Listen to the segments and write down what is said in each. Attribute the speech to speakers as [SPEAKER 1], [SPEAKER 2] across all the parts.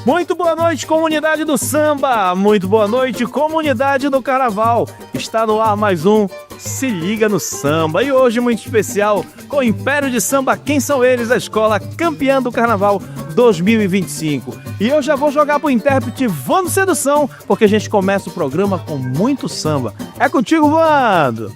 [SPEAKER 1] Muito boa noite, comunidade do samba! Muito boa noite, comunidade do carnaval! Está no ar mais um Se Liga no Samba. E hoje muito especial com o Império de Samba. Quem são eles? A escola campeã do carnaval 2025. E eu já vou jogar pro intérprete Vando Sedução, porque a gente começa o programa com muito samba. É contigo, Vando!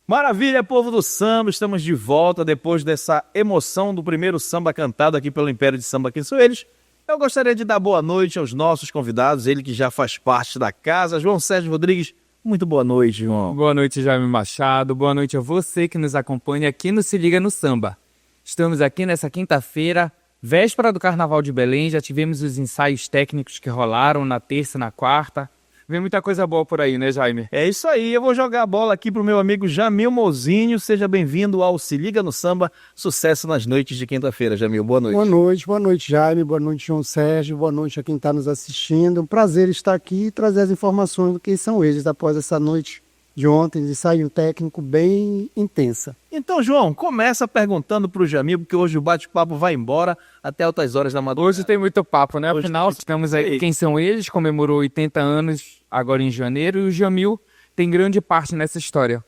[SPEAKER 1] Maravilha, povo do samba, estamos de volta depois dessa emoção do primeiro samba cantado aqui pelo Império de Samba. Quem são eles? Eu gostaria de dar boa noite aos nossos convidados, ele que já faz parte da casa, João Sérgio Rodrigues. Muito boa noite, João.
[SPEAKER 2] Boa noite, Jaime Machado. Boa noite a você que nos acompanha aqui no Se Liga no Samba. Estamos aqui nessa quinta-feira, véspera do Carnaval de Belém. Já tivemos os ensaios técnicos que rolaram na terça e na quarta. Vem muita coisa boa por aí, né, Jaime?
[SPEAKER 1] É isso aí, eu vou jogar a bola aqui pro meu amigo Jamil Mozinho. Seja bem-vindo ao Se Liga no Samba. Sucesso nas noites de quinta-feira, Jamil. Boa noite.
[SPEAKER 3] Boa noite, Jaime. Boa noite, João Sérgio. Boa noite a quem está nos assistindo. Um prazer estar aqui e trazer as informações do que são eles após essa noite de ontem, de ensaio técnico bem intensa.
[SPEAKER 1] Então, João, começa perguntando pro Jamil, porque hoje o bate-papo vai embora até altas horas da madrugada.
[SPEAKER 2] Hoje tem muito papo, né?
[SPEAKER 1] Hoje
[SPEAKER 2] Afinal, estamos aí. Quem são eles? Comemorou 80 anos agora em janeiro e o Jamil tem grande parte nessa história.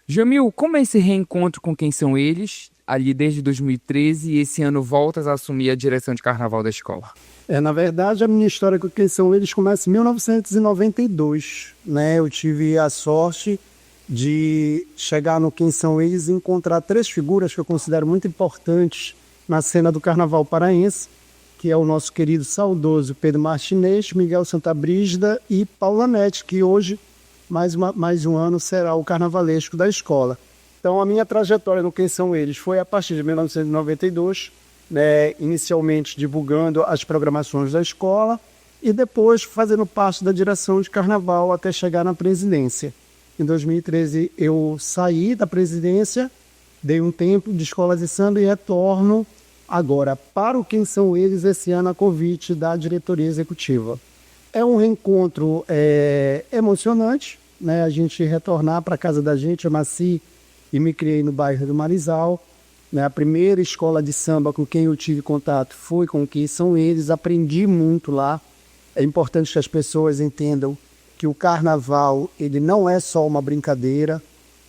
[SPEAKER 2] Jamil, como é esse reencontro com quem são eles, ali desde 2013, e esse ano voltas a assumir a direção de carnaval da escola?
[SPEAKER 3] Na verdade, a minha história com quem são eles começa em 1992, né? Eu tive a sorte de chegar no Quem São Eles e encontrar três figuras que eu considero muito importantes na cena do carnaval paraense, que é o nosso querido saudoso Pedro Martinez, Miguel Santabrígida e Paula Nete, que hoje, mais um ano, será o carnavalesco da escola. Então, a minha trajetória no Quem São Eles foi a partir de 1992, né, inicialmente divulgando as programações da escola e depois fazendo parte da direção de carnaval até chegar na presidência. Em 2013 eu saí da presidência, dei um tempo de escola de samba e retorno agora para o Quem São Eles esse ano a convite da diretoria executiva. É um reencontro emocionante, né, a gente retornar para a casa da gente. Eu nasci e me criei no bairro do Marizal. A primeira escola de samba com quem eu tive contato foi com Quem São Eles, aprendi muito lá. É importante que as pessoas entendam que o carnaval ele não é só uma brincadeira,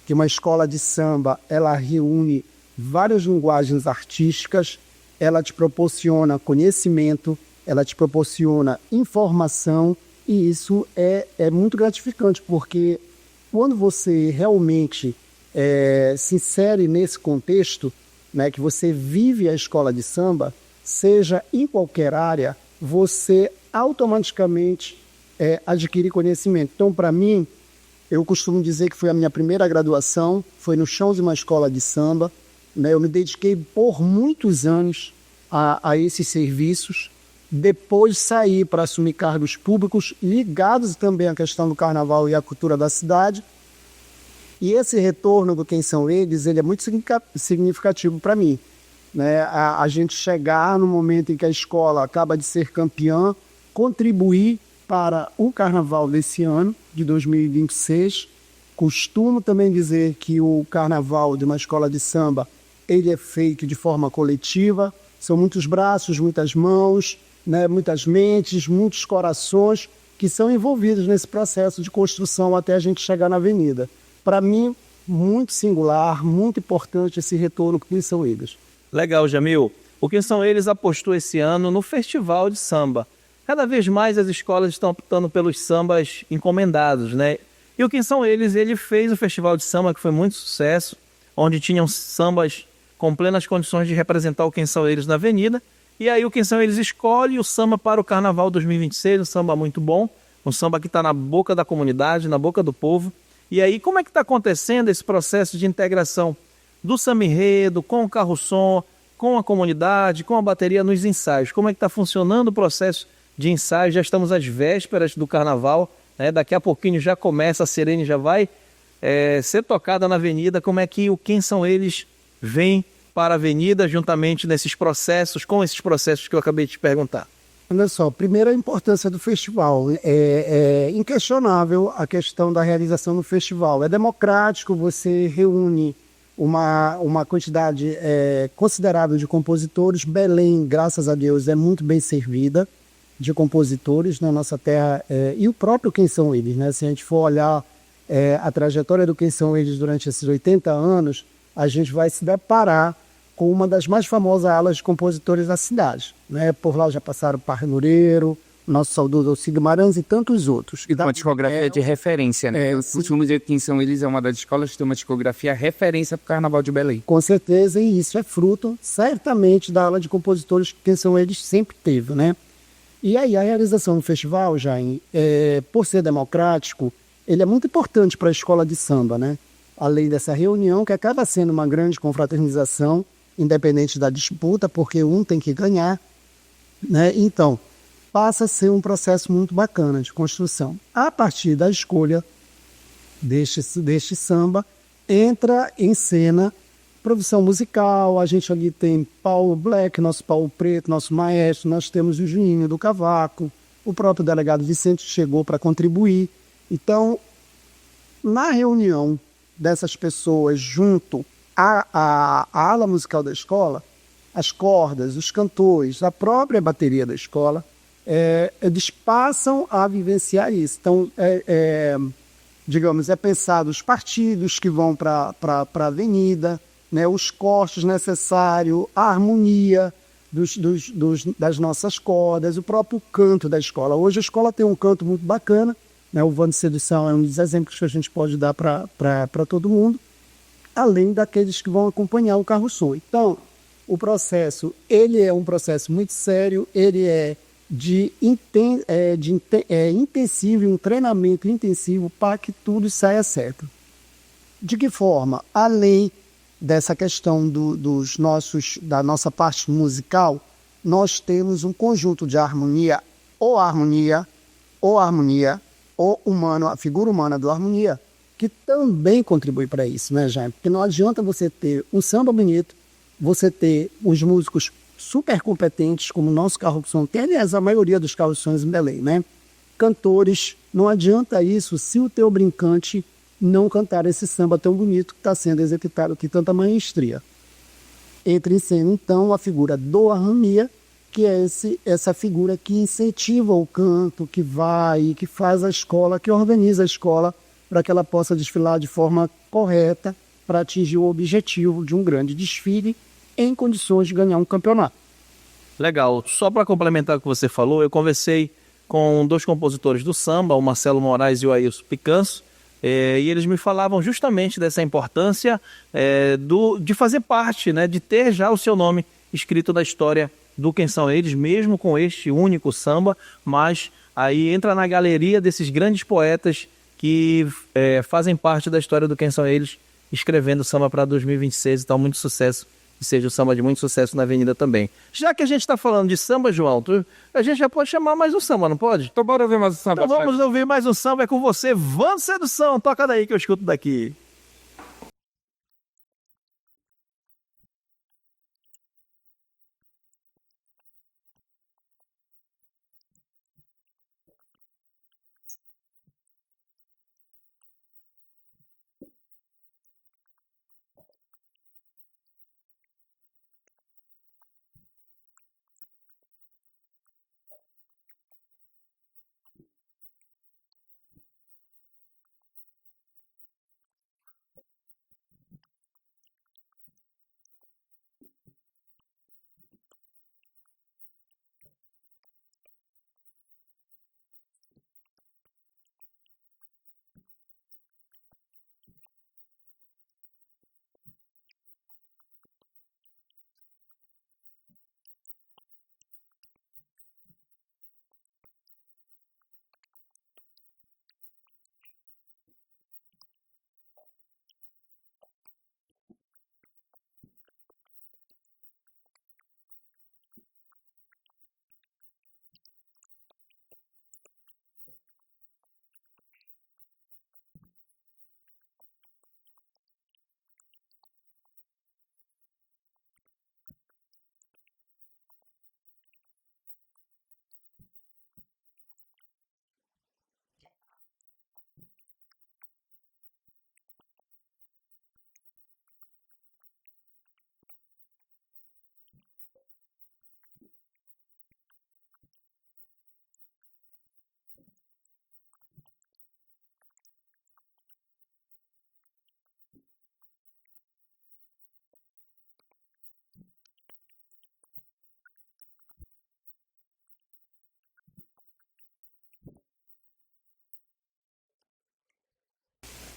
[SPEAKER 3] que uma escola de samba ela reúne várias linguagens artísticas, ela te proporciona conhecimento, ela te proporciona informação, e isso é muito gratificante, porque quando você realmente se insere nesse contexto, né, que você vive a escola de samba, seja em qualquer área, você automaticamente adquire conhecimento. Então, para mim, eu costumo dizer que foi a minha primeira graduação, foi no chão de uma escola de samba, né? Eu me dediquei por muitos anos a esses serviços, depois sair para assumir cargos públicos ligados também à questão do carnaval e à cultura da cidade. E esse retorno do Quem São Eles, ele é muito significativo para mim, né? A gente chegar no momento em que a escola acaba de ser campeã, contribuir para o carnaval desse ano, de 2026. Costumo também dizer que o carnaval de uma escola de samba, ele é feito de forma coletiva, são muitos braços, muitas mãos, né? Muitas mentes, muitos corações que são envolvidos nesse processo de construção até a gente chegar na avenida. Para mim, muito singular, muito importante esse retorno que são eles.
[SPEAKER 1] Legal, Jamil. O Quem São Eles apostou esse ano no Festival de Samba. Cada vez mais as escolas estão optando pelos sambas encomendados, né? E o Quem São Eles, ele fez o Festival de Samba, que foi muito sucesso, onde tinham sambas com plenas condições de representar o Quem São Eles na avenida. E aí o Quem São Eles escolhe o samba para o Carnaval 2026, um samba muito bom, um samba que está na boca da comunidade, na boca do povo. E aí, como é que está acontecendo esse processo de integração do samba enredo com o carro-som, com a comunidade, com a bateria nos ensaios? Como é que está funcionando o processo de ensaio? Já estamos às vésperas do Carnaval, né? Daqui a pouquinho já começa, a sirene já vai ser tocada na avenida. Como é que o Quem São Eles vem para a avenida juntamente nesses processos, com esses processos que eu acabei de te perguntar?
[SPEAKER 3] Olha só, primeiro a importância do festival. É inquestionável a questão da realização do festival. É democrático, você reúne uma quantidade considerável de compositores. Belém, graças a Deus, é muito bem servida de compositores na nossa terra. E o próprio Quem São Eles, né? Se a gente for olhar a trajetória do Quem São Eles durante esses 80 anos, a gente vai se deparar com uma das mais famosas alas de compositores da cidade, né? Por lá já passaram o Parra Loureiro, o nosso saudoso Alcide Guimarães e tantos outros.
[SPEAKER 2] E uma discografia de referência, né? Eu costumo dizer que Quem São Eles é uma das escolas que tem uma discografia referência para o Carnaval de Belém.
[SPEAKER 3] Com certeza, e isso é fruto, certamente, da ala de compositores que Quem São Eles sempre teve, né? E aí, a realização do festival, Jaime, por ser democrático, ele é muito importante para a escola de samba, né? Além dessa reunião, que acaba sendo uma grande confraternização, independente da disputa, porque um tem que ganhar, né? Então, passa a ser um processo muito bacana de construção. A partir da escolha deste samba, entra em cena produção musical. A gente ali tem Paulo Black, nosso Paulo Preto, nosso maestro, nós temos o Juninho do Cavaco, o próprio delegado Vicente chegou para contribuir. Então, na reunião dessas pessoas junto a ala musical da escola, as cordas, os cantores, a própria bateria da escola, eles passam a vivenciar isso. Então, digamos, é pensado os partidos que vão para a avenida, né, os cortes necessários, a harmonia das nossas cordas, o próprio canto da escola. Hoje a escola tem um canto muito bacana, né, o Vando de Sedução é um dos exemplos que a gente pode dar para todo mundo, além daqueles que vão acompanhar o carro-som. Então, o processo, ele é um processo muito sério, ele é intensivo, um treinamento intensivo para que tudo saia certo. De que forma? Além dessa questão da nossa parte musical, nós temos um conjunto de harmonia, humano, a figura humana do harmonia, que também contribui para isso, né, Jaime? Porque não adianta você ter um samba bonito, você ter os músicos super competentes, como o nosso carro-som tem, aliás, a maioria dos carros-sons em Belém, né? Cantores, não adianta isso se o teu brincante não cantar esse samba tão bonito que está sendo executado com tanta maestria. Entra em cena, então, a figura do harmonia, que é essa figura que incentiva o canto, que vai, que faz a escola, que organiza a escola para que ela possa desfilar de forma correta para atingir o objetivo de um grande desfile em condições de ganhar um campeonato.
[SPEAKER 1] Legal. Só para complementar o que você falou, eu conversei com dois compositores do samba, o Marcelo Moraes e o Ailson Picanso, e eles me falavam justamente dessa importância de fazer parte, né, de ter já o seu nome escrito na história do Quem São Eles, mesmo com este único samba, mas aí entra na galeria desses grandes poetas que fazem parte da história do Quem São Eles, escrevendo samba para 2026, então muito sucesso e seja um samba de muito sucesso na avenida também. Já que a gente está falando de samba, João, a gente já pode chamar mais um samba, não pode?
[SPEAKER 2] Então bora ouvir mais um samba.
[SPEAKER 1] Então vamos ouvir mais um samba, é com você, Vando Sedução. Toca daí que eu escuto daqui.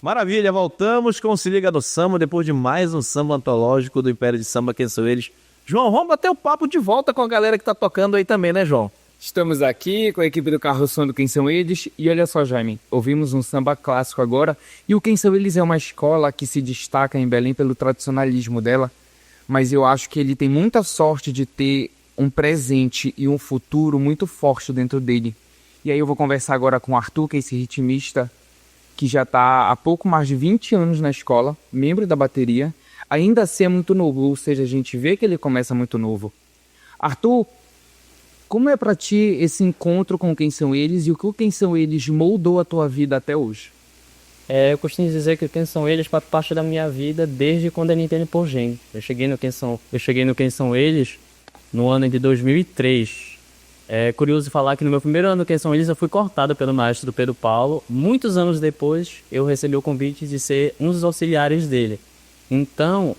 [SPEAKER 1] Maravilha, voltamos com o Se Liga no Samba, depois de mais um samba antológico do Império de Samba, quem são eles? João, vamos bater o papo de volta com a galera que tá tocando aí também, né, João?
[SPEAKER 2] Estamos aqui com a equipe do Carro Som do Quem São Eles e olha só, Jaime, ouvimos um samba clássico agora e o Quem São Eles é uma escola que se destaca em Belém pelo tradicionalismo dela, mas eu acho que ele tem muita sorte de ter um presente e um futuro muito forte dentro dele. E aí eu vou conversar agora com o Arthur, que é esse ritmista que já está há pouco mais de 20 anos na escola, membro da bateria, ainda assim é muito novo, ou seja, a gente vê que ele começa muito novo. Arthur, como é para ti esse encontro com Quem São Eles e o que o Quem São Eles moldou a tua vida até hoje?
[SPEAKER 4] Eu costumo dizer que Quem São Eles faz parte da minha vida desde quando eu entendo por gente. Eu cheguei no Quem São Eles no ano de 2003. É curioso falar que no meu primeiro ano no Quem São Eles eu fui cortado pelo maestro Pedro Paulo. Muitos anos depois eu recebi o convite de ser um dos auxiliares dele. Então,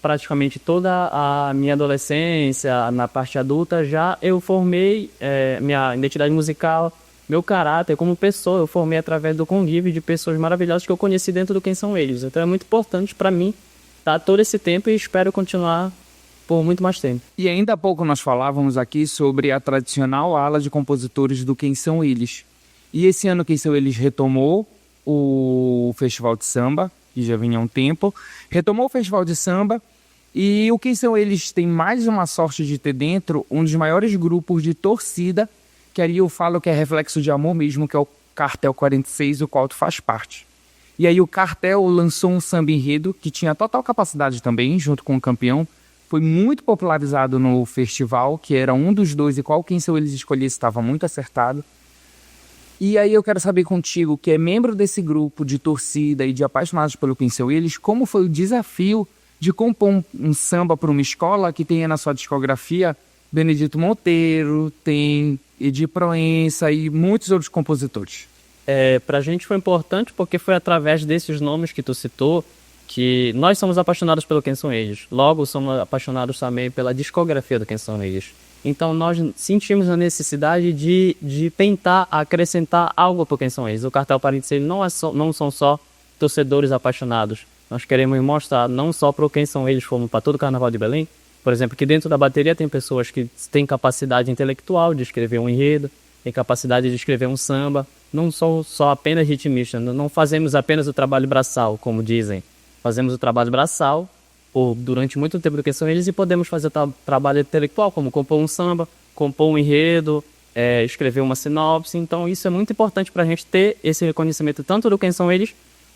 [SPEAKER 4] praticamente toda a minha adolescência, na parte adulta, já eu formei minha identidade musical, meu caráter como pessoa. Eu formei através do convívio de pessoas maravilhosas que eu conheci dentro do Quem São Eles. Então é muito importante para mim estar todo esse tempo e espero continuar por muito mais tempo.
[SPEAKER 2] E ainda há pouco nós falávamos aqui sobre a tradicional ala de compositores do Quem São Eles. E esse ano Quem São Eles retomou o Festival de Samba, que já vinha há um tempo, retomou o Festival de Samba e o Quem São Eles tem mais uma sorte de ter dentro um dos maiores grupos de torcida, que ali eu falo que é reflexo de amor mesmo, que é o Cartel 46, do qual tu faz parte. E aí o Cartel lançou um samba enredo que tinha total capacidade também, junto com o campeão. Foi muito popularizado no festival, que era um dos dois e qual Quem São Eles escolhesse estava muito acertado. E aí eu quero saber contigo, que é membro desse grupo de torcida e de apaixonados pelo Quem São Eles, como foi o desafio de compor um samba para uma escola que tenha na sua discografia Benedito Monteiro, tem Edir Proença e muitos outros compositores.
[SPEAKER 4] Pra gente foi importante porque foi através desses nomes que tu citou que nós somos apaixonados pelo Quem São Eles. Logo, somos apaixonados também pela discografia do Quem São Eles. Então, nós sentimos a necessidade de tentar acrescentar algo para o Quem São Eles. O Cartel 46 não são só torcedores apaixonados. Nós queremos mostrar não só para o Quem São Eles, como para todo o Carnaval de Belém. Por exemplo, que dentro da bateria tem pessoas que têm capacidade intelectual de escrever um enredo, têm capacidade de escrever um samba. Não são só apenas ritmistas. Não fazemos apenas o trabalho braçal, como dizem. Fazemos o trabalho braçal durante muito tempo do Quem São Eles e podemos fazer trabalho intelectual, como compor um samba, compor um enredo, escrever uma sinopse. Então isso é muito importante para a gente ter esse reconhecimento tanto do Quem São Eles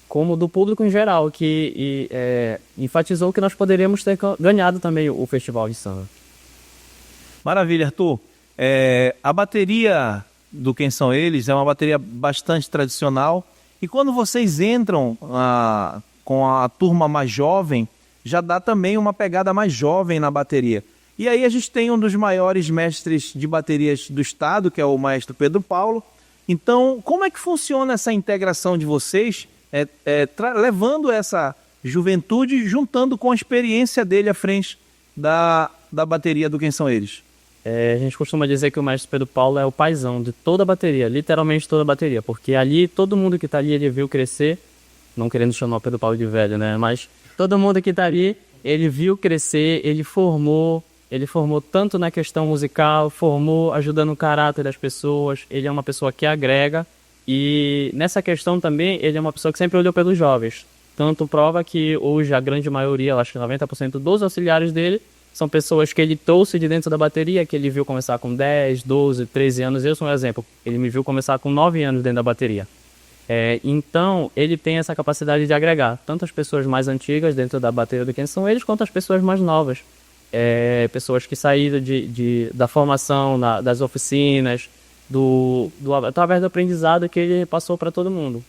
[SPEAKER 4] como do público em geral, que enfatizou que nós poderíamos ter ganhado também o Festival de Samba.
[SPEAKER 1] Maravilha, Arthur. A bateria do Quem São Eles é uma bateria bastante tradicional, e quando vocês entram com a turma mais jovem, já dá também uma pegada mais jovem na bateria. E aí a gente tem um dos maiores mestres de baterias do estado, que é o maestro Pedro Paulo. Então, como é que funciona essa integração de vocês, levando essa juventude, juntando com a experiência dele à frente da bateria do Quem São Eles?
[SPEAKER 4] A gente costuma dizer que o maestro Pedro Paulo é o paizão de toda a bateria, literalmente toda a bateria, porque ali, todo mundo que está ali, ele viu crescer, não querendo chamar o Pedro Paulo de velho, né? Mas todo mundo que está ali, ele viu crescer, ele formou tanto na questão musical, formou ajudando o caráter das pessoas, ele é uma pessoa que agrega, e nessa questão também, ele é uma pessoa que sempre olhou pelos jovens. Tanto prova que hoje a grande maioria, acho que 90% dos auxiliares dele, são pessoas que ele trouxe de dentro da bateria, que ele viu começar com 10, 12, 13 anos. Eu sou um exemplo. Ele me viu começar com 9 anos dentro da bateria. Então, ele tem essa capacidade de agregar tanto as pessoas mais antigas dentro da bateria do Quem São Eles, quanto as pessoas mais novas. Pessoas que saíram da formação, das oficinas, através do aprendizado que ele passou para todo mundo.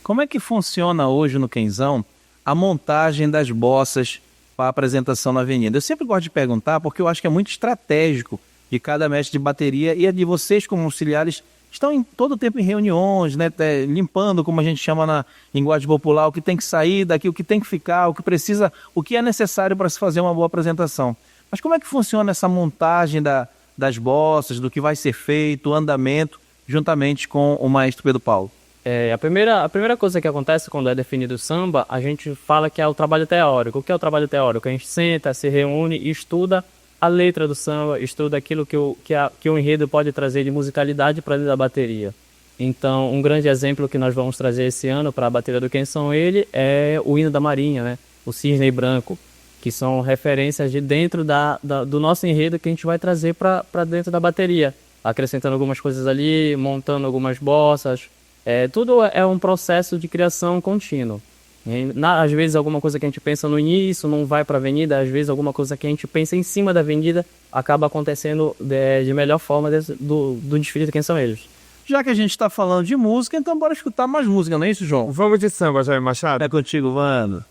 [SPEAKER 1] Como é que funciona hoje no Quenzão a montagem das bossas para a apresentação na avenida? Eu sempre gosto de perguntar porque eu acho que é muito estratégico de cada mestre de bateria e a de vocês como auxiliares estão todo o tempo em reuniões, né, limpando, como a gente chama na linguagem popular, o que tem que sair daqui, o que tem que ficar, o que precisa, o que é necessário para se fazer uma boa apresentação. Mas como é que funciona essa montagem das bossas, do que vai ser feito, o andamento, juntamente com o maestro Pedro Paulo?
[SPEAKER 4] A primeira coisa que acontece quando é definido o samba, a gente fala que é o trabalho teórico. O que é o trabalho teórico? A gente senta, se reúne e estuda a letra do samba, estuda aquilo que o enredo pode trazer de musicalidade para dentro da bateria. Então, um grande exemplo que nós vamos trazer esse ano para a bateria do Quem São Eles é o hino da Marinha, né? O Cisne Branco, que são referências de dentro do nosso enredo que a gente vai trazer para dentro da bateria, acrescentando algumas coisas ali, montando algumas bossas. Tudo é um processo de criação contínuo. Às vezes alguma coisa que a gente pensa no início não vai para a avenida, às vezes alguma coisa que a gente pensa em cima da avenida acaba acontecendo de melhor forma do desfile de Quem São Eles.
[SPEAKER 1] Já que a gente está falando de música, então bora escutar mais música, não é isso, João?
[SPEAKER 2] Vamos de samba, Jair Machado.
[SPEAKER 1] É contigo, Vando.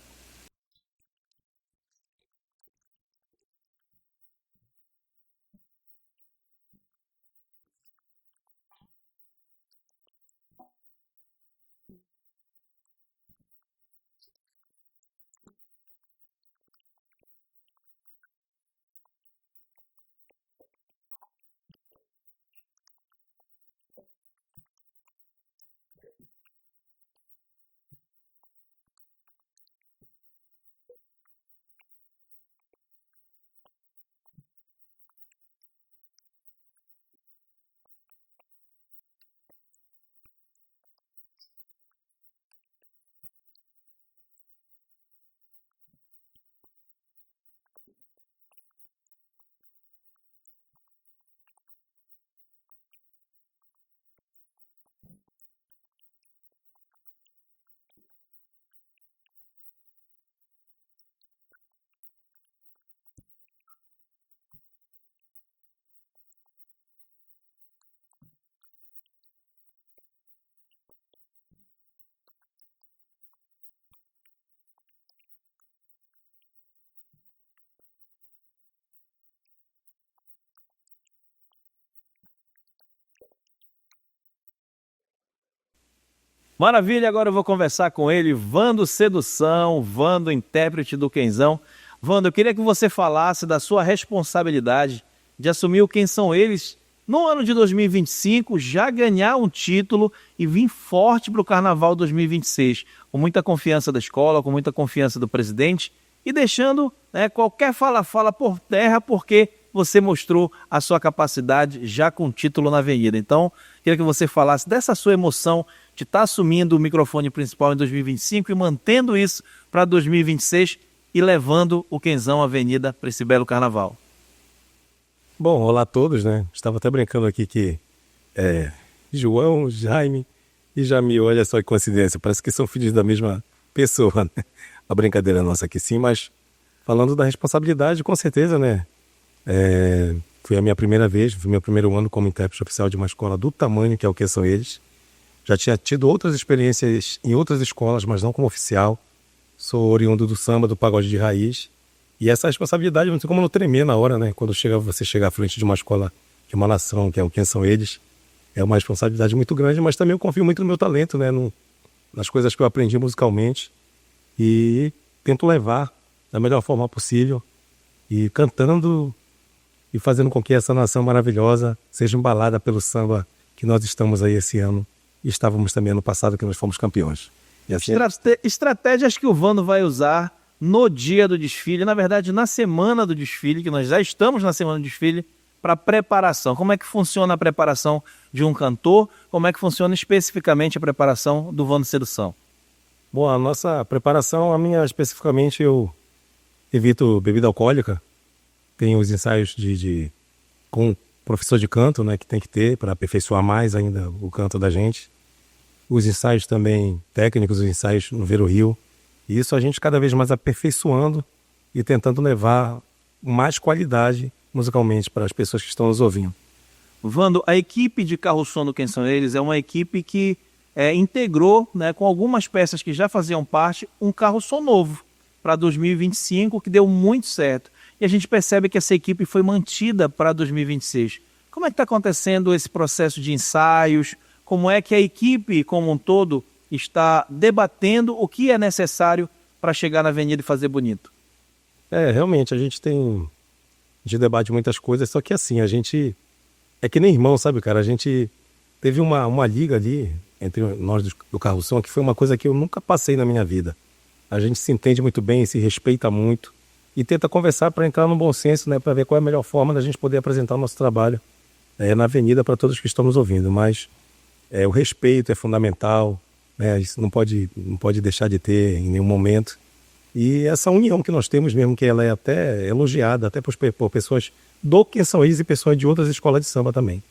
[SPEAKER 1] Maravilha, agora eu vou conversar com ele, Vando Sedução, Vando, intérprete do Quenzão. Vando, eu queria que você falasse da sua responsabilidade de assumir o Quem São Eles no ano de 2025, já ganhar um título e vir forte para o Carnaval 2026, com muita confiança da escola, com muita confiança do presidente e deixando qualquer fala-fala por terra, porque você mostrou a sua capacidade já com o título na avenida. Então, queria que você falasse dessa sua emoção de estar assumindo o microfone principal em 2025 e mantendo isso para 2026 e levando o Quenzão Avenida para esse belo carnaval?
[SPEAKER 5] Bom, olá a todos, né? Estava até brincando aqui que João, Jaime e Jamil, olha só que coincidência, parece que são filhos da mesma pessoa, né? A brincadeira nossa aqui sim, mas falando da responsabilidade, com certeza, né? Foi a minha primeira vez, foi meu primeiro ano como intérprete oficial de uma escola do tamanho que é o que são eles. Já tinha tido outras experiências em outras escolas, mas não como oficial. Sou oriundo do samba, do pagode de raiz. E essa responsabilidade, não tem como não tremer na hora, né? Quando você chega à frente de uma escola, de uma nação, que é o quem são eles, é uma responsabilidade muito grande, mas também eu confio muito no meu talento, né? Nas coisas que eu aprendi musicalmente. E tento levar da melhor forma possível. E cantando e fazendo com que essa nação maravilhosa seja embalada pelo samba que nós estamos aí esse ano. E estávamos também ano passado, que nós fomos campeões. E assim,
[SPEAKER 1] Estratégias que o Vando vai usar no dia do desfile, na verdade na semana do desfile, que nós já estamos na semana do desfile, para preparação. Como é que funciona a preparação de um cantor? Como é que funciona especificamente a preparação do Vando Sedução?
[SPEAKER 5] bom, a nossa preparação, a minha especificamente, eu evito bebida alcoólica. Tem os ensaios com professor de canto, né, que tem que ter para aperfeiçoar mais ainda o canto da gente. Os ensaios também técnicos, os ensaios no Ver o Rio. E isso a gente cada vez mais aperfeiçoando e tentando levar mais qualidade musicalmente para as pessoas que estão nos ouvindo.
[SPEAKER 1] Vando, a equipe de Carro-Som do Quem São Eles é uma equipe que integrou, né, com algumas peças que já faziam parte, um carro-som novo para 2025, que deu muito certo. E a gente percebe que essa equipe foi mantida para 2026. Como é que está acontecendo esse processo de ensaios? Como é que a equipe como um todo está debatendo o que é necessário para chegar na avenida e fazer bonito?
[SPEAKER 5] Realmente, a gente debate muitas coisas, só que assim, a gente é que nem irmão, sabe, cara? A gente teve uma liga ali entre nós do Carro-Som, que foi uma coisa que eu nunca passei na minha vida. A gente se entende muito bem, se respeita muito e tenta conversar para entrar no bom senso, né, para ver qual é a melhor forma da gente poder apresentar o nosso trabalho na avenida para todos que estão nos ouvindo. Mas o respeito é fundamental, né? Isso não pode deixar de ter em nenhum momento. E essa união que nós temos mesmo, que ela é até elogiada, até por pessoas do Quem São Eles e pessoas de outras escolas de samba também.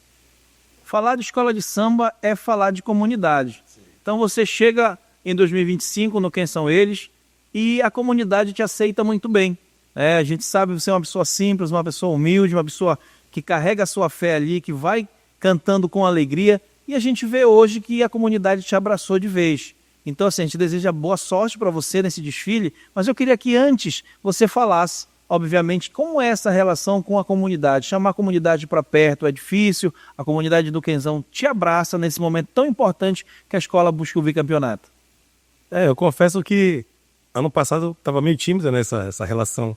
[SPEAKER 1] Falar de escola de samba é falar de comunidade. Sim. Então você chega em 2025 no Quem São Eles e a comunidade te aceita muito bem. A gente sabe que você é uma pessoa simples, uma pessoa humilde, uma pessoa que carrega a sua fé ali, que vai cantando com alegria. E a gente vê hoje que a comunidade te abraçou de vez. Então, assim, a gente deseja boa sorte para você nesse desfile, mas eu queria que antes você falasse, obviamente, como é essa relação com a comunidade. Chamar a comunidade para perto é difícil, a comunidade do Quenzão te abraça nesse momento tão importante que a escola busca o bicampeonato.
[SPEAKER 5] Eu confesso que ano passado estava meio tímida nessa relação,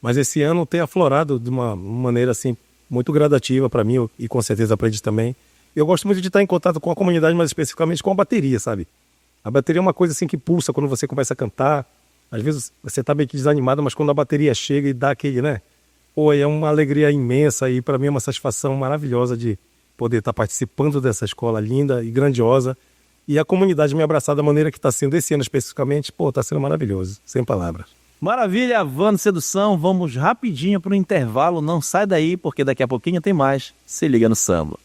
[SPEAKER 5] mas esse ano tem aflorado de uma maneira assim muito gradativa para mim e com certeza para eles também. Eu gosto muito de estar em contato com a comunidade, mas especificamente com a bateria, sabe? A bateria é uma coisa assim que pulsa quando você começa a cantar. Às vezes você tá meio que desanimado, mas quando a bateria chega e dá aquele, né? É uma alegria imensa e para mim é uma satisfação maravilhosa de poder estar participando dessa escola linda e grandiosa. E a comunidade me abraçar da maneira que está sendo esse ano especificamente, está sendo maravilhoso, sem palavras.
[SPEAKER 1] Maravilha, Vando Sedução. Vamos rapidinho para o intervalo. Não sai daí, porque daqui a pouquinho tem mais. Se liga no samba.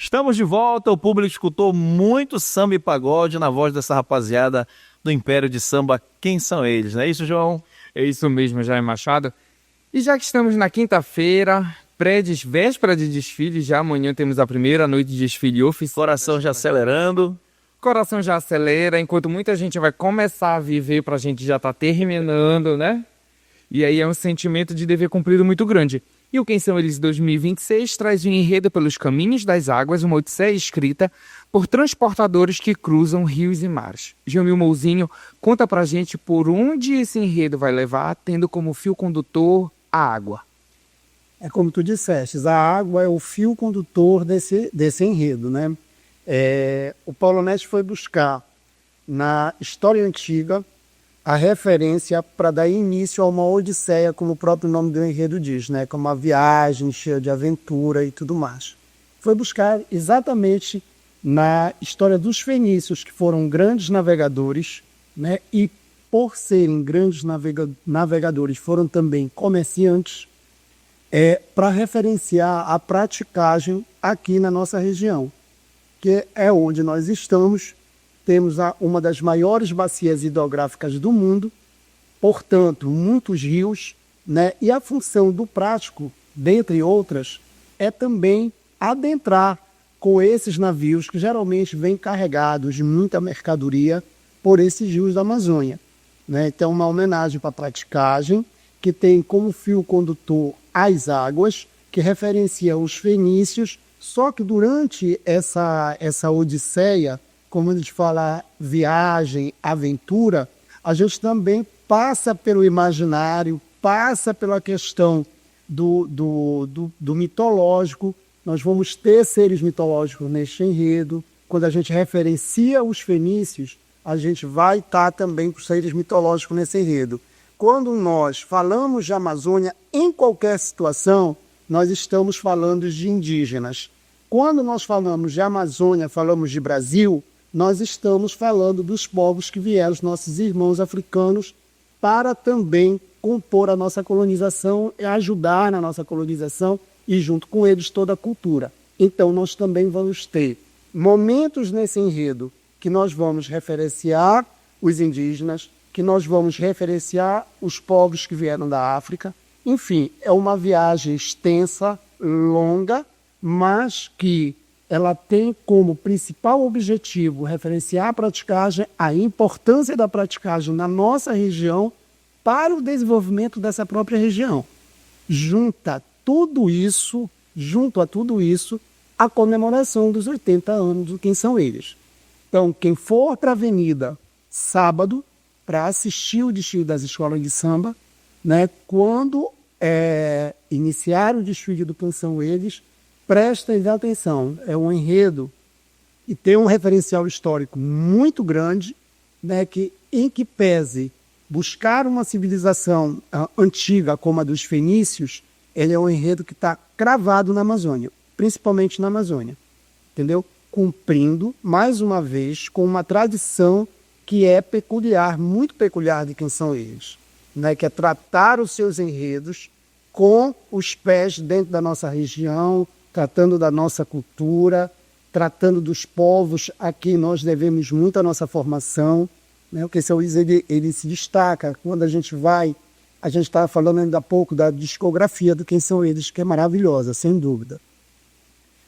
[SPEAKER 1] Estamos de volta, o público escutou muito samba e pagode na voz dessa rapaziada do Império de Samba. Quem são eles, não é isso, João?
[SPEAKER 2] É isso mesmo, Jair Machado. E já que estamos na quinta-feira, véspera de desfile, já amanhã temos a primeira noite de desfile oficial.
[SPEAKER 1] Coração já acelerando.
[SPEAKER 2] Coração já acelera, enquanto muita gente vai começar a viver, pra gente já tá terminando, né? E aí é um sentimento de dever cumprido muito grande. E o Quem São Eles 2026 traz um enredo pelos caminhos das águas, uma odisseia escrita por transportadores que cruzam rios e mares. Jamil Mouzinho conta pra gente por onde esse enredo vai levar, tendo como fio condutor a água.
[SPEAKER 3] É como tu disseste, a água é o fio condutor desse enredo, né? O Paulo Neto foi buscar na história antiga a referência para dar início a uma odisseia, como o próprio nome do enredo diz, né? Como uma viagem cheia de aventura e tudo mais. Foi buscar exatamente na história dos fenícios, que foram grandes navegadores, né? E por serem grandes navegadores, foram também comerciantes, para referenciar a praticagem aqui na nossa região, que é onde nós estamos. Temos uma das maiores bacias hidrográficas do mundo, portanto, muitos rios, né? E a função do prático, dentre outras, é também adentrar com esses navios que geralmente vêm carregados de muita mercadoria por esses rios da Amazônia, né? Então, uma homenagem para a praticagem, que tem como fio condutor as águas, que referencia os fenícios, só que durante essa odisseia, como a gente fala, viagem, aventura, a gente também passa pelo imaginário, passa pela questão do mitológico. Nós vamos ter seres mitológicos neste enredo. Quando a gente referencia os fenícios, a gente vai estar também com seres mitológicos nesse enredo. Quando nós falamos de Amazônia, em qualquer situação, nós estamos falando de indígenas. Quando nós falamos de Amazônia, falamos de Brasil, nós estamos falando dos povos que vieram, os nossos irmãos africanos, para também compor a nossa colonização e ajudar na nossa colonização e, junto com eles, toda a cultura. Então, nós também vamos ter momentos nesse enredo que nós vamos referenciar os indígenas, que nós vamos referenciar os povos que vieram da África. Enfim, é uma viagem extensa, longa, mas que ela tem como principal objetivo referenciar a praticagem, a importância da praticagem na nossa região para o desenvolvimento dessa própria região. Junto a tudo isso, a comemoração dos 80 anos do Quem São Eles. Então, quem for para a avenida sábado para assistir o desfile das escolas de samba, né, quando iniciar o desfile do Quem São Eles, prestem atenção, é um enredo e tem um referencial histórico muito grande, né, em que pese buscar uma civilização antiga como a dos fenícios, ele é um enredo que está cravado na Amazônia, principalmente na Amazônia, entendeu? Cumprindo, mais uma vez, com uma tradição que é peculiar, muito peculiar de Quem São Eles, né, que é tratar os seus enredos com os pés dentro da nossa região, tratando da nossa cultura, tratando dos povos a quem nós devemos muito a nossa formação, né? O Quem São Eles, ele se destaca. Quando a gente estava falando ainda há pouco da discografia do Quem São Eles, que é maravilhosa, sem dúvida.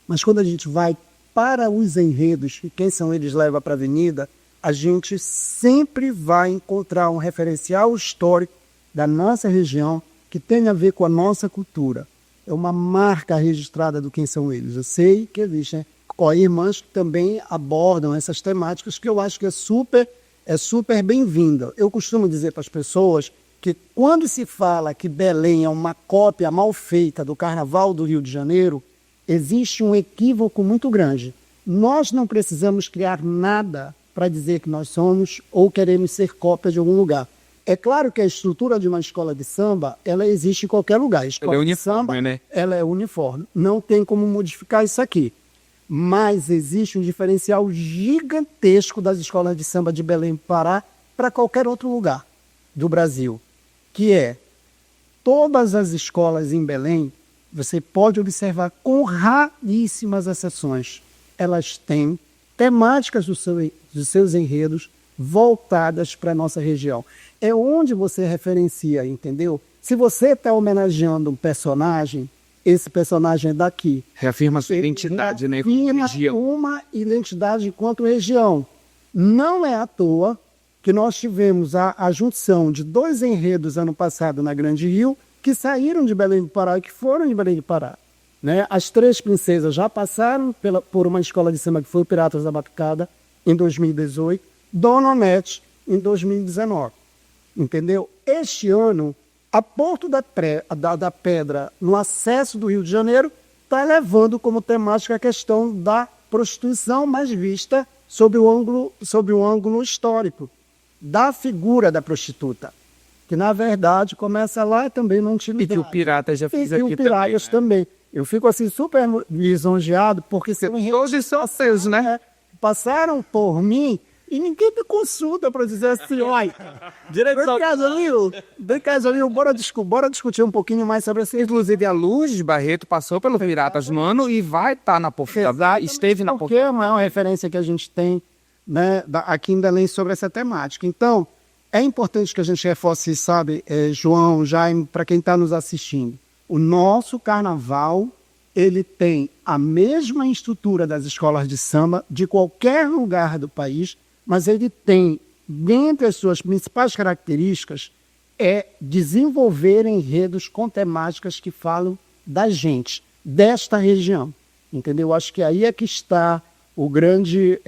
[SPEAKER 3] Mas quando a gente vai para os enredos que Quem São Eles leva para a avenida, a gente sempre vai encontrar um referencial histórico da nossa região que tem a ver com a nossa cultura. É uma marca registrada do Quem São Eles. Eu sei que existem irmãs que também abordam essas temáticas, que eu acho que é super bem-vinda. Eu costumo dizer para as pessoas que quando se fala que Belém é uma cópia mal feita do Carnaval do Rio de Janeiro, existe um equívoco muito grande. Nós não precisamos criar nada para dizer que nós somos ou queremos ser cópia de algum lugar. É claro que a estrutura de uma escola de samba, ela existe em qualquer lugar. A escola
[SPEAKER 2] ela é
[SPEAKER 3] de
[SPEAKER 2] uniforme,
[SPEAKER 3] samba,
[SPEAKER 2] né?
[SPEAKER 3] Ela é uniforme. Não tem como modificar isso aqui. Mas existe um diferencial gigantesco das escolas de samba de Belém do Pará para qualquer outro lugar do Brasil, que é todas as escolas em Belém, você pode observar com raríssimas exceções, elas têm temáticas dos seus enredos voltadas para a nossa região. É onde você referencia, entendeu? Se você está homenageando um personagem, esse personagem é daqui.
[SPEAKER 2] Reafirma sua identidade, né?
[SPEAKER 3] Reafirma uma identidade enquanto região. Não é à toa que nós tivemos a junção de 2 enredos ano passado na Grande Rio, que saíram de Belém do Pará e que foram de Belém do Pará. Né? As 3 princesas já passaram por uma escola de samba que foi o Piratas da Batucada, em 2018, Dona Onete, em 2019. Entendeu? Este ano, a Porto da Pedra, no acesso do Rio de Janeiro, está levando como temática a questão da prostituição, mas vista sob o ângulo histórico, da figura da prostituta, que na verdade começa lá também na
[SPEAKER 2] E
[SPEAKER 3] antiguidade.
[SPEAKER 2] que o Pirata já fez
[SPEAKER 3] E
[SPEAKER 2] aqui
[SPEAKER 3] o Piratas também. Eu fico assim super lisonjeado, porque são
[SPEAKER 2] Todos são seus, né?
[SPEAKER 3] passaram por mim e ninguém me consulta para dizer assim, olha, vem cá, Zolinho, bora discutir um pouquinho mais sobre esse.
[SPEAKER 2] Inclusive, a Luz de Barreto passou pelo Piratas no ano e vai estar na Porta. Esteve na
[SPEAKER 3] Porque é uma referência que a gente tem, né, aqui em Belém sobre essa temática. Então, é importante que a gente reforce, sabe, João, Jaime, para quem está nos assistindo. O nosso carnaval, ele tem a mesma estrutura das escolas de samba de qualquer lugar do país, mas ele tem, dentre as suas principais características, é desenvolver enredos com temáticas que falam da gente, desta região. Entendeu? Acho que aí é que está o grande,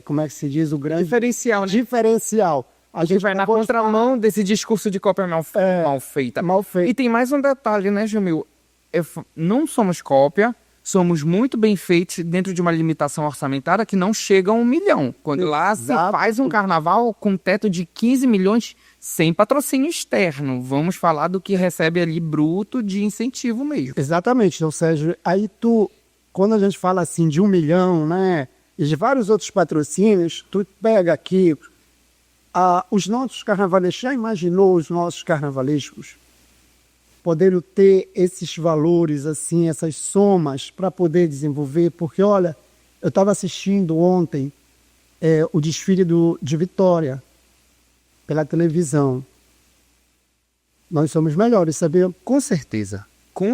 [SPEAKER 3] como é que se diz? O grande
[SPEAKER 2] diferencial, né?
[SPEAKER 3] diferencial.
[SPEAKER 2] A gente vai na contramão desse discurso de cópia mal feita.
[SPEAKER 3] Mal feita.
[SPEAKER 2] E tem mais um detalhe, né, Jamil? Não somos cópia, somos muito bem feitos dentro de uma limitação orçamentária que não chega a 1 milhão. Quando lá se faz um carnaval com teto de 15 milhões sem patrocínio externo. Vamos falar do que recebe ali bruto de incentivo mesmo.
[SPEAKER 3] Exatamente, então, Sérgio, aí quando a gente fala assim de 1 milhão, né, e de vários outros patrocínios, tu pega aqui os nossos carnavalescos, já imaginou os nossos carnavalescos poderem ter esses valores, assim, essas somas para poder desenvolver? Porque, olha, eu estava assistindo ontem o desfile de Vitória pela televisão. Nós somos melhores, sabia? Com certeza.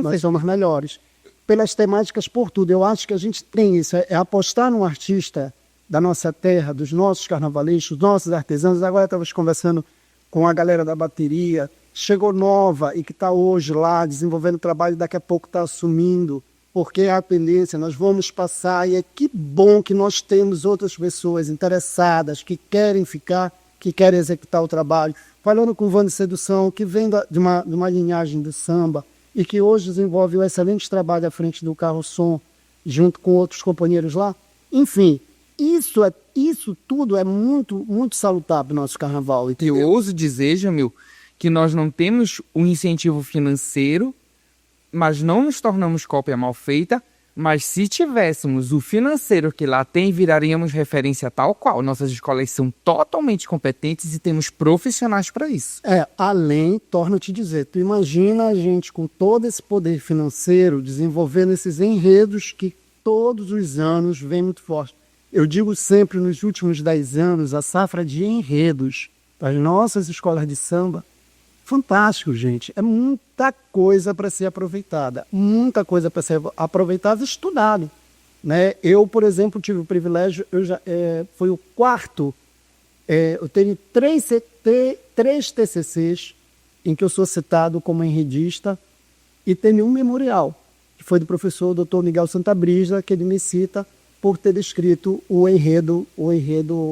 [SPEAKER 3] Nós somos melhores. Pelas temáticas, por tudo. Eu acho que a gente tem isso, é apostar num artista da nossa terra, dos nossos carnavalescos, dos nossos artesãos. Agora estávamos conversando com a galera da bateria, chegou nova e que está hoje lá desenvolvendo trabalho, daqui a pouco está assumindo, porque é a tendência, nós vamos passar, e é que bom que nós temos outras pessoas interessadas, que querem ficar, que querem executar o trabalho. Falando com o Vando Sedução, que vem de uma linhagem do samba, e que hoje desenvolve um excelente trabalho à frente do Carro Som, junto com outros companheiros lá. Enfim, isso tudo é muito, muito salutar para o nosso carnaval.
[SPEAKER 2] Eu ouso dizer, Jamil, que nós não temos um incentivo financeiro, mas não nos tornamos cópia mal feita, mas se tivéssemos o financeiro que lá tem, viraríamos referência tal qual. Nossas escolas são totalmente competentes e temos profissionais para isso.
[SPEAKER 3] Além, torno a te dizer, tu imagina a gente com todo esse poder financeiro desenvolvendo esses enredos que todos os anos vem muito forte. Eu digo sempre, nos últimos 10 anos, a safra de enredos para as nossas escolas de samba, fantástico, gente. É muita coisa para ser aproveitada. Muita coisa para ser aproveitada e estudado. Né? Eu, por exemplo, tive o privilégio, foi o quarto, eu tenho três TCCs em que eu sou citado como enredista e tenho um memorial, que foi do professor Dr. Miguel Santabrisa, que ele me cita por ter escrito o enredo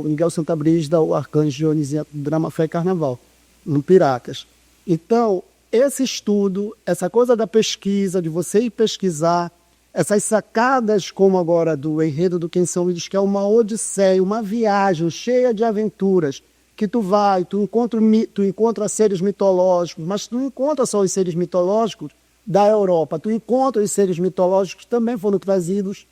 [SPEAKER 3] Miguel Santabrisa, o Arcanjo Dionisíaco do Drama Fé e Carnaval, no Piratas. Então, esse estudo, essa coisa da pesquisa, de você ir pesquisar, essas sacadas como agora do enredo do Quem São Eles, que é uma odisseia, uma viagem cheia de aventuras, que tu encontra seres mitológicos, mas tu não encontra só os seres mitológicos da Europa, tu encontra os seres mitológicos que também foram trazidos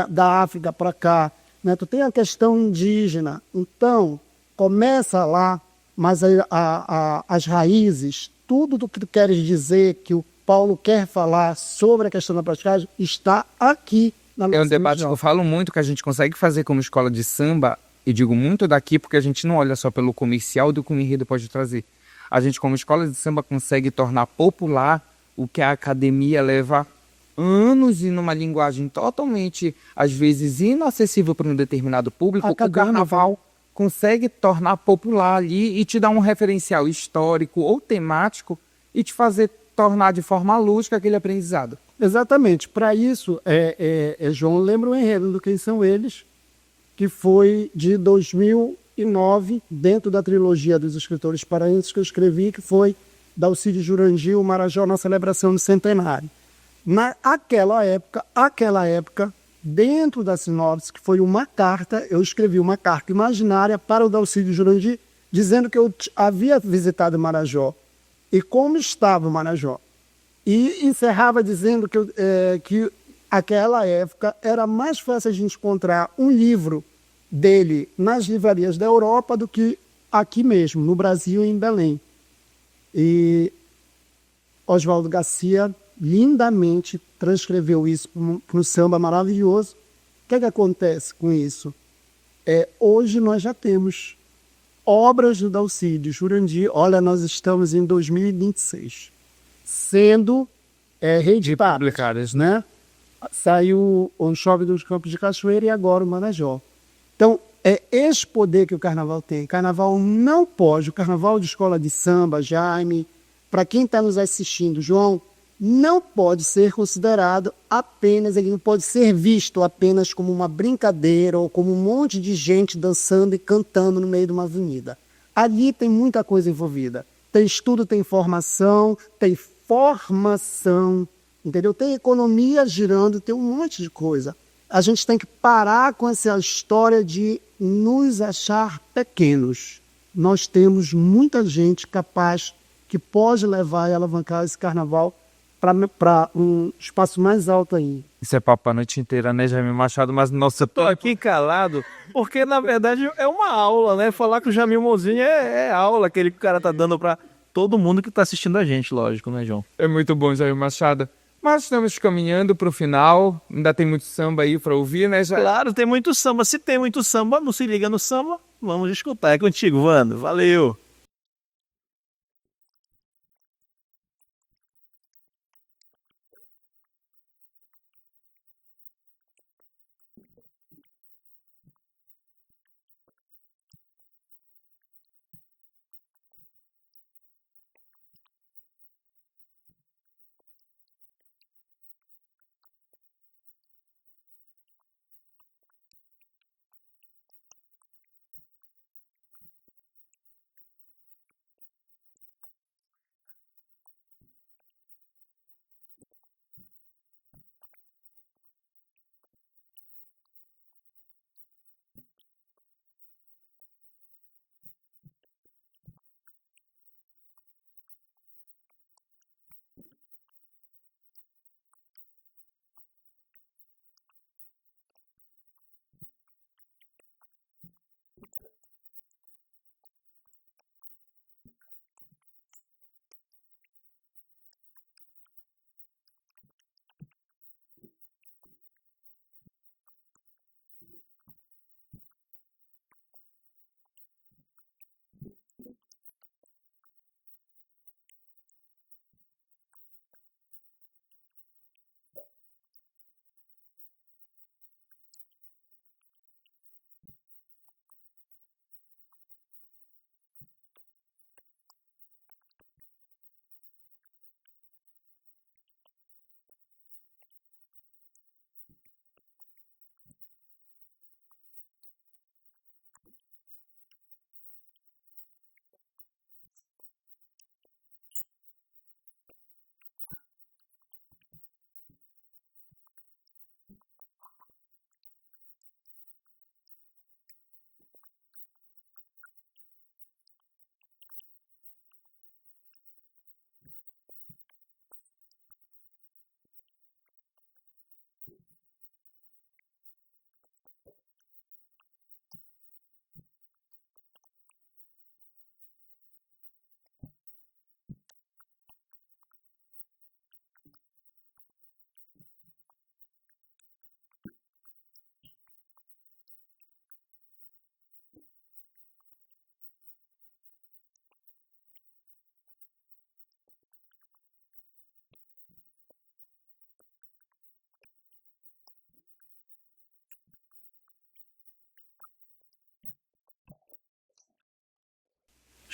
[SPEAKER 3] da África para cá, né? Tu tem a questão indígena, então começa lá, mas as raízes, tudo do que tu queres dizer, que Paulo quer falar sobre a questão da praticagem, está aqui na nossa
[SPEAKER 2] É um debate que
[SPEAKER 3] região.
[SPEAKER 2] eu falo muito, que a gente consegue fazer como escola de samba, e digo muito daqui porque a gente não olha só pelo comercial do que o enredo pode trazer. A gente, como escola de samba, consegue tornar popular o que a academia leva anos e numa linguagem totalmente, às vezes, inacessível para um determinado público. O
[SPEAKER 3] Acadêmica.
[SPEAKER 2] carnaval consegue tornar popular ali e te dar um referencial histórico ou temático e te fazer tornar de forma lúdica aquele aprendizado.
[SPEAKER 3] Exatamente. Para isso, João lembra o enredo do Quem São Eles, que foi de 2009, dentro da trilogia dos escritores paraenses que eu escrevi, que foi Dalcídio Jurandir, o Marajó na celebração do centenário. Naquela época, dentro da sinopse, que foi uma carta, eu escrevi uma carta imaginária para o Dalcídio Jurandir, dizendo que eu havia visitado o Marajó e como estava o Marajó. E encerrava dizendo que aquela época era mais fácil a gente encontrar um livro dele nas livrarias da Europa do que aqui mesmo, no Brasil e em Belém. E Oswaldo Garcia lindamente transcreveu isso para um samba maravilhoso. O que acontece com isso? Hoje nós já temos obras do Dalcídio Jurandir. Olha, nós estamos em 2026, sendo reeditadas,
[SPEAKER 2] publicadas,
[SPEAKER 3] né? Saiu o Chove dos Campos de Cachoeira e agora o Marajó. Então, é esse poder que o carnaval tem. O carnaval não pode, o carnaval de escola de samba, Jaime, para quem está nos assistindo, João, não pode ser considerado apenas, ele não pode ser visto apenas como uma brincadeira ou como um monte de gente dançando e cantando no meio de uma avenida. Ali tem muita coisa envolvida. Tem estudo, tem formação, entendeu? Tem economia girando, tem um monte de coisa. A gente tem que parar com essa história de nos achar pequenos. Nós temos muita gente capaz que pode levar e alavancar esse carnaval para um espaço mais alto ainda.
[SPEAKER 2] Isso é papo a noite inteira, né, Jaime Machado? Mas, nossa,
[SPEAKER 1] Tô aqui calado, porque na verdade é uma aula, né? Falar com o Jamil Mozinho é aula, aquele que o cara tá dando pra todo mundo que tá assistindo a gente, lógico, né, João?
[SPEAKER 2] é muito bom, Jaime Machado. Mas estamos caminhando pro final, ainda tem muito samba aí pra ouvir, né, Jaime?
[SPEAKER 1] Claro, tem muito samba. Se tem muito samba, não se liga no samba, vamos escutar. É contigo, Vando. Valeu!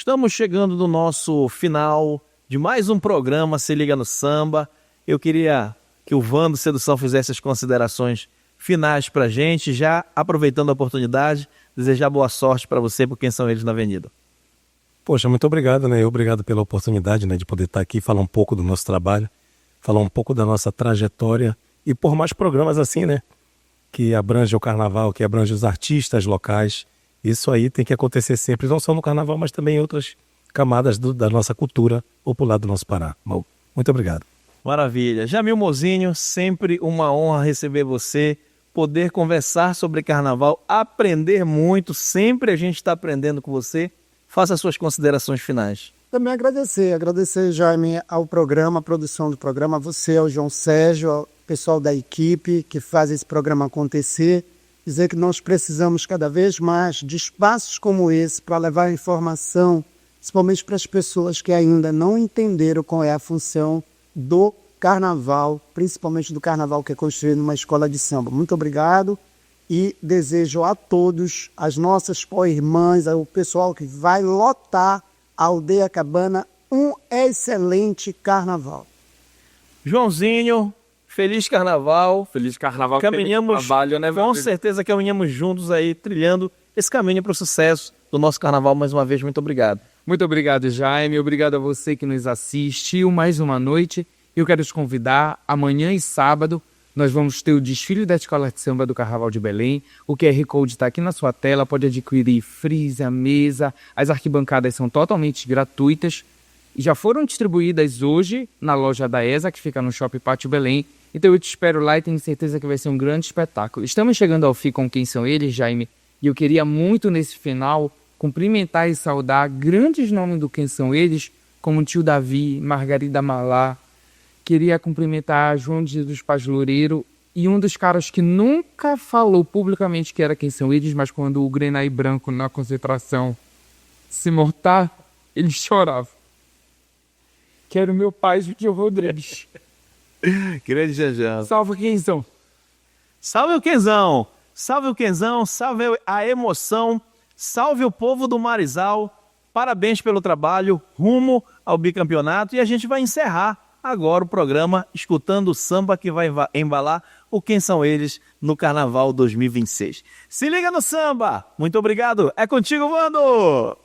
[SPEAKER 1] Estamos chegando no nosso final de mais um programa Se Liga no Samba. Eu queria que o Vando Sedução fizesse as considerações finais pra gente, já aproveitando a oportunidade, desejar boa sorte para você, por Quem São Eles na Avenida.
[SPEAKER 5] Poxa, muito obrigado, né? Obrigado pela oportunidade, né, de poder estar aqui, falar um pouco do nosso trabalho, falar um pouco da nossa trajetória e por mais programas assim, né? Que abrange o carnaval, que abrange os artistas locais. Isso aí tem que acontecer sempre, não só no carnaval, mas também em outras camadas da nossa cultura popular do nosso Pará. Muito obrigado.
[SPEAKER 1] Maravilha. Jamil Mozinho, sempre uma honra receber você, poder conversar sobre carnaval, aprender muito, sempre a gente está aprendendo com você. Faça as suas considerações finais.
[SPEAKER 3] Também agradecer, Jaime, ao programa, à produção do programa, a você, ao João Sérgio, ao pessoal da equipe que faz esse programa acontecer. Dizer que nós precisamos cada vez mais de espaços como esse para levar informação, principalmente para as pessoas que ainda não entenderam qual é a função do carnaval, principalmente do carnaval que é construído numa escola de samba. Muito obrigado e desejo a todos, as nossas irmãs, o pessoal que vai lotar a Aldeia Cabana, um excelente carnaval.
[SPEAKER 1] Joãozinho, feliz carnaval.
[SPEAKER 2] Feliz carnaval,
[SPEAKER 1] Caminhamos,
[SPEAKER 2] feliz trabalho, né?
[SPEAKER 1] com certeza caminhamos juntos aí, trilhando esse caminho para o sucesso do nosso carnaval. Mais uma vez, muito obrigado.
[SPEAKER 2] Muito obrigado, Jaime. Obrigado a você que nos assistiu mais uma noite. Eu quero te convidar, amanhã e sábado, nós vamos ter o desfile da Escola de Samba do Carnaval de Belém. O QR Code está aqui na sua tela, pode adquirir freezer, mesa. As arquibancadas são totalmente gratuitas e já foram distribuídas hoje na loja da ESA, que fica no Shopping Pátio Belém. Então eu te espero lá e tenho certeza que vai ser um grande espetáculo. Estamos chegando ao fim com Quem São Eles, Jaime, e eu queria muito nesse final cumprimentar e saudar grandes nomes do Quem São Eles, como Tio Davi, Margarida Malá. Queria cumprimentar João de Jesus Paz Loureiro e um dos caras que nunca falou publicamente que era Quem São Eles, mas quando o Grenai Branco na concentração se mortar, ele chorava. Que era o meu pai, Gil Rodrigues.
[SPEAKER 1] Grande Janjan.
[SPEAKER 2] Salve Quenzão.
[SPEAKER 1] Salve o Quenzão. Salve o Quenzão, salve a emoção, salve o povo do Marizal. Parabéns pelo trabalho, rumo ao bicampeonato. E a gente vai encerrar agora o programa escutando o samba que vai embalar o Quem São Eles no Carnaval 2026. Se liga no samba! Muito obrigado! É contigo, Vando!